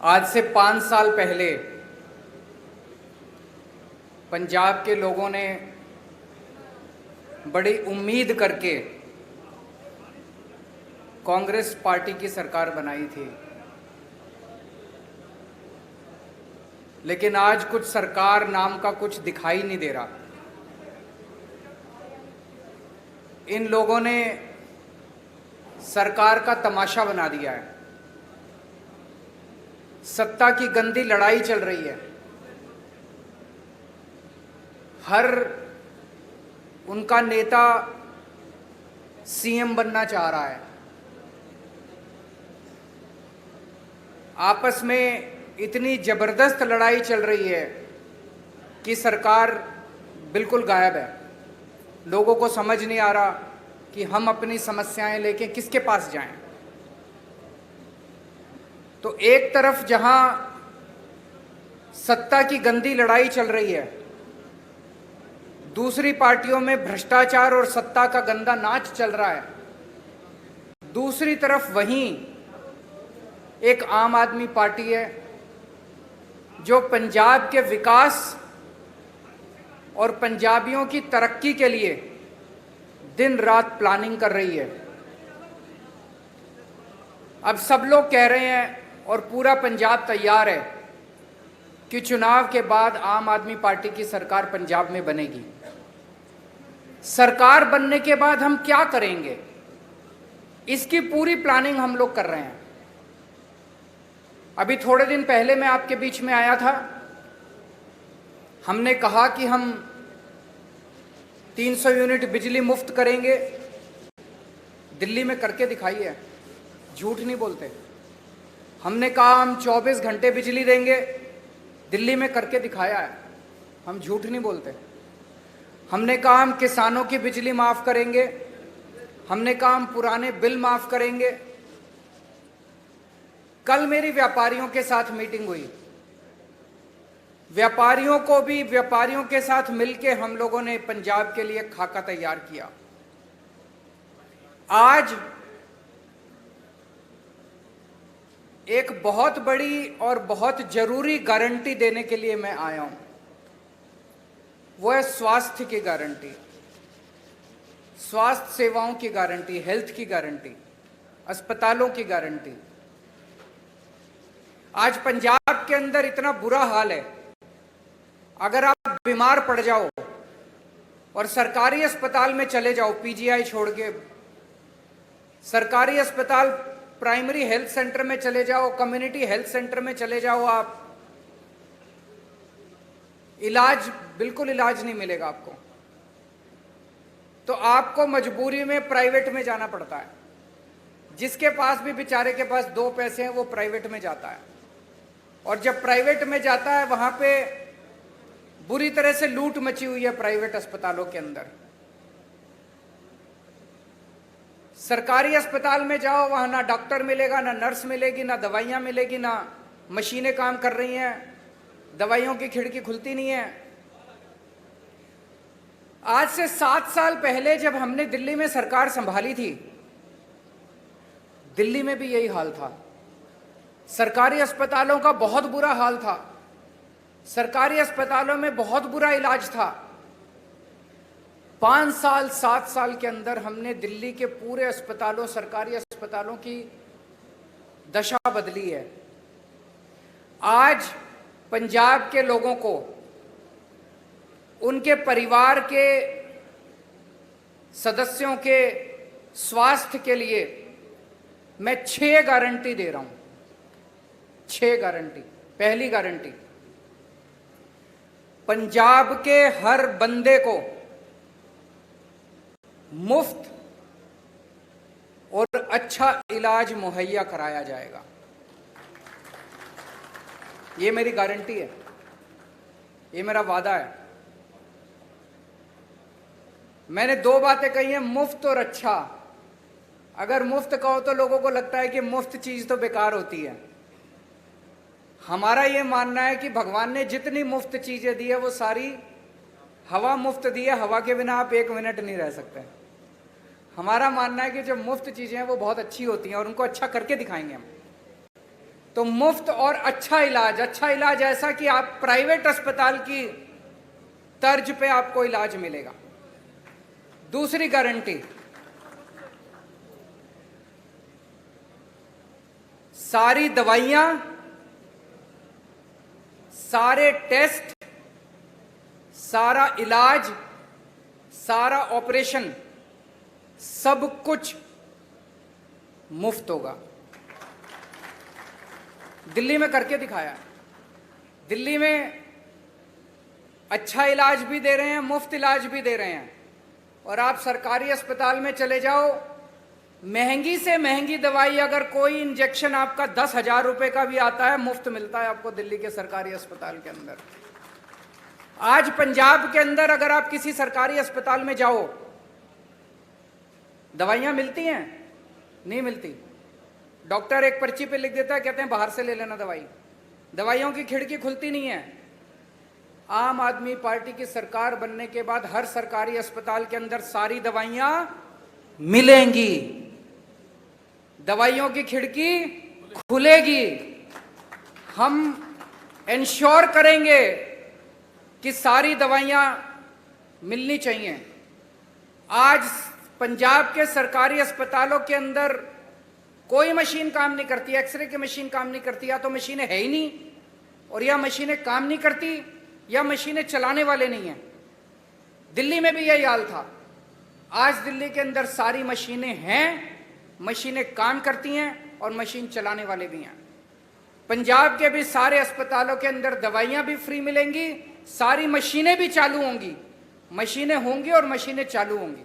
आज से 5 साल पहले पंजाब के लोगों ने बड़ी उम्मीद करके कांग्रेस पार्टी की सरकार बनाई थी, लेकिन आज कुछ सरकार नाम का कुछ दिखाई नहीं दे रहा। इन लोगों ने सरकार का तमाशा बना दिया है। सत्ता की गंदी लड़ाई चल रही है। हर उनका नेता सीएम बनना चाह रहा है। आपस में इतनी जबरदस्त लड़ाई चल रही है कि सरकार बिल्कुल गायब है। लोगों को समझ नहीं आ रहा कि हम अपनी समस्याएं लेके किसके पास जाएं। तो एक तरफ जहां सत्ता की गंदी लड़ाई चल रही है, दूसरी पार्टियों में भ्रष्टाचार और सत्ता का गंदा नाच चल रहा है। दूसरी तरफ वहीं एक आम आदमी पार्टी है जो पंजाब के विकास और पंजाबियों की तरक्की के लिए दिन रात प्लानिंग कर रही है। अब सब लोग कह रहे हैं और पूरा पंजाब तैयार है कि चुनाव के बाद आम आदमी पार्टी की सरकार पंजाब में बनेगी। सरकार बनने के बाद हम क्या करेंगे, इसकी पूरी प्लानिंग हम लोग कर रहे हैं। अभी थोड़े दिन पहले मैं आपके बीच में आया था। हमने कहा कि हम 300 यूनिट बिजली मुफ्त करेंगे। दिल्ली में करके दिखाइए, झूठ नहीं बोलते। हमने कहा हम 24 घंटे बिजली देंगे, दिल्ली में करके दिखाया है, हम झूठ नहीं बोलते। हमने कहा हम किसानों की बिजली माफ करेंगे, हमने कहा हम पुराने बिल माफ करेंगे। कल मेरी व्यापारियों के साथ मीटिंग हुई। व्यापारियों के साथ मिलके हम लोगों ने पंजाब के लिए खाका तैयार किया। आज एक बहुत बड़ी और बहुत जरूरी गारंटी देने के लिए मैं आया हूं। वो है स्वास्थ्य की गारंटी, स्वास्थ्य सेवाओं की गारंटी, हेल्थ की गारंटी, अस्पतालों की गारंटी। आज पंजाब के अंदर इतना बुरा हाल है, अगर आप बीमार पड़ जाओ और सरकारी अस्पताल में चले जाओ, पीजीआई छोड़ के सरकारी अस्पताल, प्राइमरी हेल्थ सेंटर में चले जाओ, कम्युनिटी हेल्थ सेंटर में चले जाओ, आप बिल्कुल इलाज नहीं मिलेगा आपको। तो आपको मजबूरी में प्राइवेट में जाना पड़ता है। जिसके पास भी बेचारे के पास 2 पैसे हैं वो प्राइवेट में जाता है, और जब प्राइवेट में जाता है वहां पे बुरी तरह से लूट मची हुई है प्राइवेट अस्पतालों के अंदर। सरकारी अस्पताल में जाओ, वहां ना डॉक्टर मिलेगा, ना नर्स मिलेगी, ना दवाइयां मिलेगी, ना मशीनें काम कर रही हैं, दवाइयों की खिड़की खुलती नहीं है। आज से 7 साल पहले जब हमने दिल्ली में सरकार संभाली थी, दिल्ली में भी यही हाल था। सरकारी अस्पतालों का बहुत बुरा हाल था। सरकारी अस्पतालों में बहुत बुरा इलाज था। 5 साल 7 साल के अंदर हमने दिल्ली के पूरे अस्पतालों, सरकारी अस्पतालों की दशा बदली है। आज पंजाब के लोगों को, उनके परिवार के सदस्यों के स्वास्थ्य के लिए मैं 6 गारंटी दे रहा हूं। 6 गारंटी। पहली गारंटी, पंजाब के हर बंदे को मुफ्त और अच्छा इलाज मुहैया कराया जाएगा। ये मेरी गारंटी है, ये मेरा वादा है। मैंने 2 बातें कही हैं, मुफ्त और अच्छा। अगर मुफ्त कहो तो लोगों को लगता है कि मुफ्त चीज तो बेकार होती है। हमारा ये मानना है कि भगवान ने जितनी मुफ्त चीजें दी है वो सारी हवा मुफ्त दी है। हवा के बिना आप 1 मिनट नहीं रह सकते। हमारा मानना है कि जो मुफ्त चीजें हैं वो बहुत अच्छी होती हैं और उनको अच्छा करके दिखाएंगे हम। तो मुफ्त और अच्छा इलाज ऐसा कि आप प्राइवेट अस्पताल की तर्ज पे आपको इलाज मिलेगा। दूसरी गारंटी, सारी दवाइयां, सारे टेस्ट, सारा इलाज, सारा ऑपरेशन, सब कुछ मुफ्त होगा। दिल्ली में करके दिखाया है। दिल्ली में अच्छा इलाज भी दे रहे हैं, मुफ्त इलाज भी दे रहे हैं। और आप सरकारी अस्पताल में चले जाओ, महंगी से महंगी दवाई अगर कोई इंजेक्शन आपका 10,000 रुपए का भी आता है, मुफ्त मिलता है आपको दिल्ली के सरकारी अस्पताल के अंदर। आज पंजाब के अंदर अगर आप किसी सरकारी अस्पताल में जाओ, दवाइयां मिलती हैं? नहीं मिलती। डॉक्टर एक पर्ची पे लिख देता है, कहते हैं बाहर से ले लेना दवाई। दवाइयों की खिड़की खुलती नहीं है। आम आदमी पार्टी की सरकार बनने के बाद हर सरकारी अस्पताल के अंदर सारी दवाइयां मिलेंगी, दवाइयों की खिड़की खुलेगी। हम इंश्योर करेंगे कि सारी दवाइयां मिलनी चाहिए। आज पंजाब के सरकारी अस्पतालों के अंदर कोई मशीन काम नहीं करती, एक्सरे की मशीन काम नहीं करती, या तो मशीनें है ही नहीं, और या मशीनें काम नहीं करती, या मशीनें चलाने वाले नहीं हैं। दिल्ली में भी यही हाल था। आज दिल्ली के अंदर सारी मशीनें हैं, मशीनें काम करती हैं और मशीन चलाने वाले भी हैं। पंजाब के भी सारे अस्पतालों के अंदर दवाइयां भी फ्री मिलेंगी, सारी मशीनें भी चालू होंगी। मशीनें होंगी और मशीनें चालू होंगी।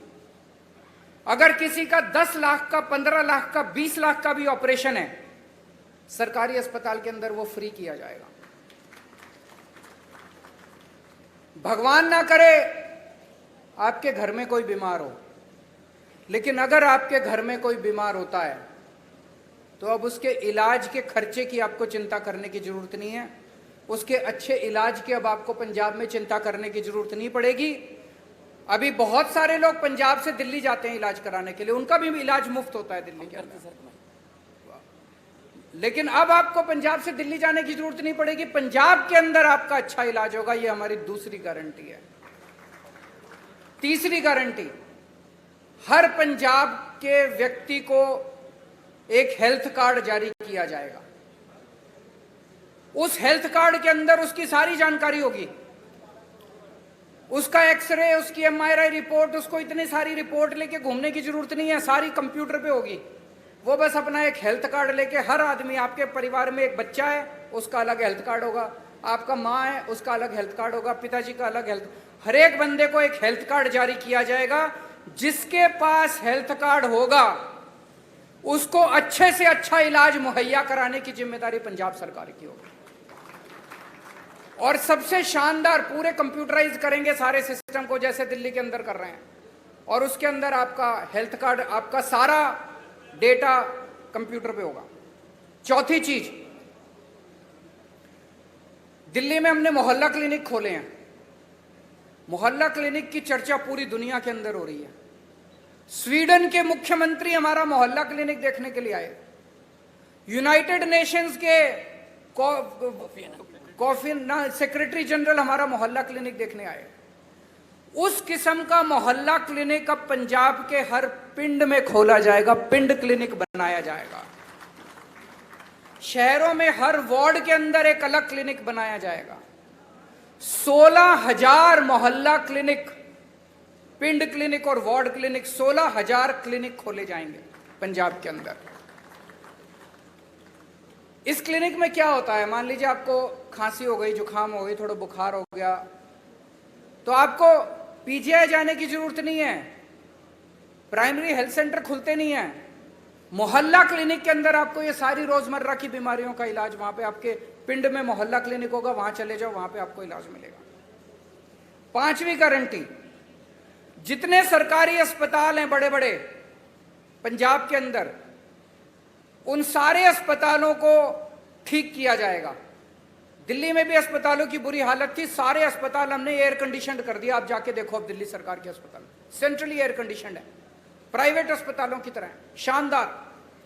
अगर किसी का 10 लाख का, 15 लाख का, 20 लाख का भी ऑपरेशन है, सरकारी अस्पताल के अंदर वो फ्री किया जाएगा। भगवान ना करे आपके घर में कोई बीमार हो, लेकिन अगर आपके घर में कोई बीमार होता है तो अब उसके इलाज के खर्चे की आपको चिंता करने की जरूरत नहीं है। उसके अच्छे इलाज की अब आपको पंजाब में चिंता करने की जरूरत नहीं पड़ेगी। अभी बहुत सारे लोग पंजाब से दिल्ली जाते हैं इलाज कराने के लिए, उनका भी इलाज मुफ्त होता है दिल्ली के अंदर। लेकिन अब आपको पंजाब से दिल्ली जाने की जरूरत नहीं पड़ेगी, पंजाब के अंदर आपका अच्छा इलाज होगा। यह हमारी दूसरी गारंटी है। तीसरी गारंटी, हर पंजाब के व्यक्ति को एक हेल्थ कार्ड जारी किया जाएगा। उस हेल्थ कार्ड के अंदर उसकी सारी जानकारी होगी, उसका एक्सरे, उसकी एमआरआई रिपोर्ट, उसको इतनी सारी रिपोर्ट लेके घूमने की जरूरत नहीं है, सारी कंप्यूटर पे होगी। वो बस अपना एक हेल्थ कार्ड लेके, हर आदमी, आपके परिवार में एक बच्चा है उसका अलग हेल्थ कार्ड होगा, आपका माँ है उसका अलग हेल्थ कार्ड होगा, पिताजी का अलग हेल्थ, हर एक बंदे को एक हेल्थ कार्ड जारी किया जाएगा। जिसके पास हेल्थ कार्ड होगा उसको अच्छे से अच्छा इलाज मुहैया कराने की जिम्मेदारी पंजाब सरकार की होगी। और सबसे शानदार, पूरे कंप्यूटराइज करेंगे सारे सिस्टम को जैसे दिल्ली के अंदर कर रहे हैं, और उसके अंदर आपका हेल्थ कार्ड, आपका सारा डेटा कंप्यूटर पे होगा। चौथी चीज, दिल्ली में हमने मोहल्ला क्लिनिक खोले हैं। मोहल्ला क्लिनिक की चर्चा पूरी दुनिया के अंदर हो रही है। स्वीडन के मुख्यमंत्री हमारा मोहल्ला क्लिनिक देखने के लिए आए। यूनाइटेड नेशंस के सेक्रेटरी जनरल हमारा मोहल्ला क्लिनिक देखने आए। उस किस्म का मोहल्ला क्लिनिक अब पंजाब के हर पिंड में खोला जाएगा, पिंड क्लिनिक बनाया जाएगा। शहरों में हर वार्ड के अंदर एक अलग क्लिनिक बनाया जाएगा। 16,000 मोहल्ला क्लिनिक, पिंड क्लिनिक और वार्ड क्लिनिक, 16,000 क्लिनिक खोले जाएंगे पंजाब के अंदर। इस क्लिनिक में क्या होता है, मान लीजिए आपको खांसी हो गई, जुकाम हो गई, थोड़ा बुखार हो गया, तो आपको पीजीआई जाने की जरूरत नहीं है, प्राइमरी हेल्थ सेंटर खुलते नहीं है। मोहल्ला क्लिनिक के अंदर आपको ये सारी रोजमर्रा की बीमारियों का इलाज, वहां पे आपके पिंड में मोहल्ला क्लिनिक होगा, वहां चले जाओ, वहां पे आपको इलाज मिलेगा। पांचवी गारंटी, जितने सरकारी अस्पताल हैं बड़े बड़े पंजाब के अंदर, उन सारे अस्पतालों को ठीक किया जाएगा। दिल्ली में भी अस्पतालों की बुरी हालत थी, सारे अस्पताल हमने एयर कंडीशनड कर दिया। आप जाके देखो, अब दिल्ली सरकार के अस्पताल सेंट्रली एयर कंडीशनड है, प्राइवेट अस्पतालों की तरह शानदार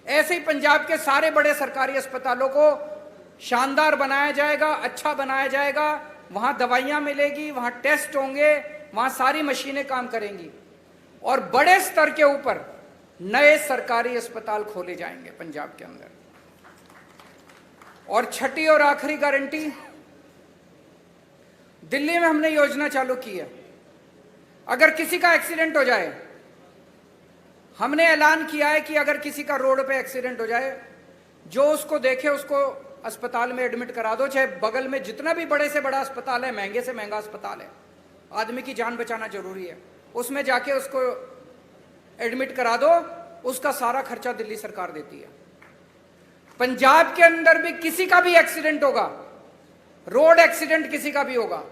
ऐसे ही पंजाब के सारे बड़े सरकारी अस्पतालों को शानदार बनाया जाएगा, अच्छा बनाया जाएगा। वहां दवाइयां मिलेगी, वहां टेस्ट होंगे, वहां सारी मशीनें काम करेंगी और बड़े स्तर के ऊपर नए सरकारी अस्पताल खोले जाएंगे पंजाब के अंदर। और छठी और आखिरी गारंटी, दिल्ली में हमने योजना चालू की है, अगर किसी का एक्सीडेंट हो जाए, हमने ऐलान किया है कि अगर किसी का रोड पे एक्सीडेंट हो जाए, जो उसको देखे उसको अस्पताल में एडमिट करा दो, चाहे बगल में जितना भी बड़े से बड़ा अस्पताल है, महंगे से महंगा अस्पताल है, आदमी की जान बचाना जरूरी है, उसमें जाके उसको एडमिट करा दो, उसका सारा खर्चा दिल्ली सरकार देती है। पंजाब के अंदर भी किसी का भी एक्सीडेंट होगा, रोड एक्सीडेंट किसी का भी होगा,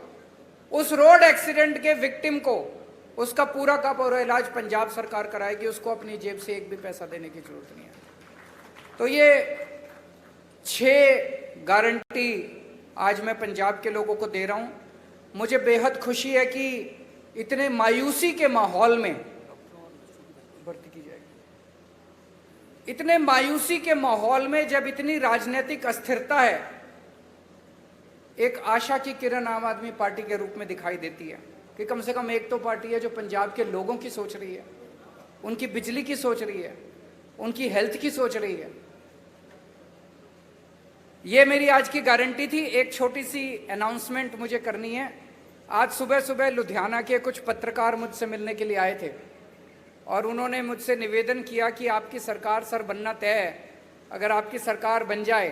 उस रोड एक्सीडेंट के विक्टिम को उसका पूरा का पूरा इलाज पंजाब सरकार कराएगी, उसको अपनी जेब से एक भी पैसा देने की जरूरत नहीं है। तो ये 6 गारंटी आज मैं पंजाब के लोगों को दे रहा हूं। मुझे बेहद खुशी है कि इतने मायूसी के माहौल में भर्ती की जाएगी, इतने मायूसी के माहौल में जब इतनी राजनीतिक अस्थिरता है, एक आशा की किरण आम आदमी पार्टी के रूप में दिखाई देती है कि कम से कम एक तो पार्टी है जो पंजाब के लोगों की सोच रही है, उनकी बिजली की सोच रही है, उनकी हेल्थ की सोच रही है। ये मेरी आज की गारंटी थी। एक छोटी सी अनाउंसमेंट मुझे करनी है। आज सुबह सुबह लुधियाना के कुछ पत्रकार मुझसे मिलने के लिए आए थे और उन्होंने मुझसे निवेदन किया कि आपकी सरकार सर बनना तय है, अगर आपकी सरकार बन जाए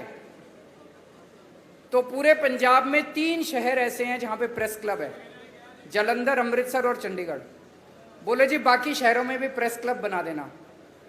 तो पूरे पंजाब में 3 शहर ऐसे हैं जहां पे प्रेस क्लब है, जालंधर, अमृतसर और चंडीगढ़। बोले जी बाकी शहरों में भी प्रेस क्लब बना देना।